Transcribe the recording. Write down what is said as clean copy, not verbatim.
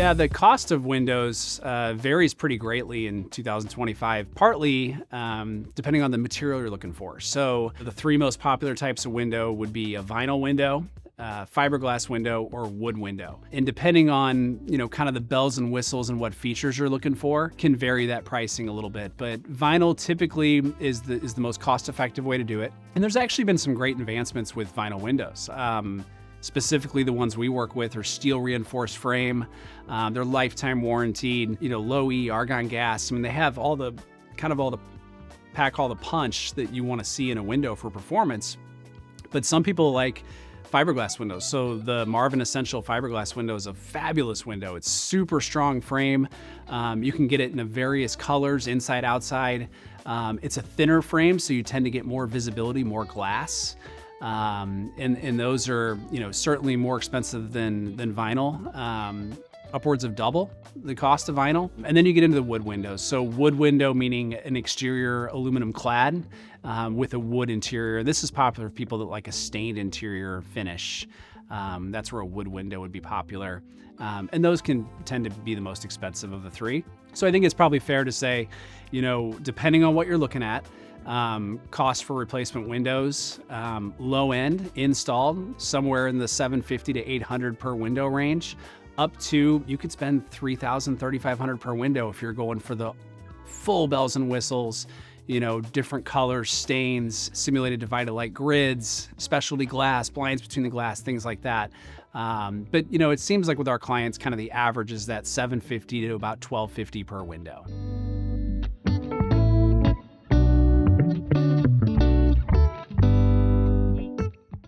Yeah, the cost of windows varies pretty greatly in 2025, partly depending on the material you're looking for. So the three most popular types of window would be a vinyl window, fiberglass window, or wood window. And depending on, kind of the bells and whistles and what features you're looking for, can vary that pricing a little bit. But vinyl typically is the most cost-effective way to do it. And there's actually been some great advancements with vinyl windows. Specifically, the ones we work with are steel reinforced frame. They're lifetime warranted, low E, argon gas. I mean, they have all the punch that you want to see in a window for performance. But some people like fiberglass windows. So the Marvin Essential fiberglass window is a fabulous window. It's super strong frame. You can get it in various colors, inside, outside. It's a thinner frame, so you tend to get more visibility, more glass. And those are, certainly more expensive than vinyl, upwards of double the cost of vinyl. And then you get into the wood windows. So wood window meaning an exterior aluminum clad with a wood interior. This is popular for people that like a stained interior finish. That's where a wood window would be popular. And those can tend to be the most expensive of the three. So I think it's probably fair to say, depending on what you're looking at, cost for replacement windows, low end installed somewhere in the $750 to $800 per window range, up to you could spend $3,000, $3,500 per window if you're going for the full bells and whistles, different colors, stains, simulated divided light grids, specialty glass, blinds between the glass, things like that. But it seems like with our clients, kind of the average is that $750 to about $1,250 per window.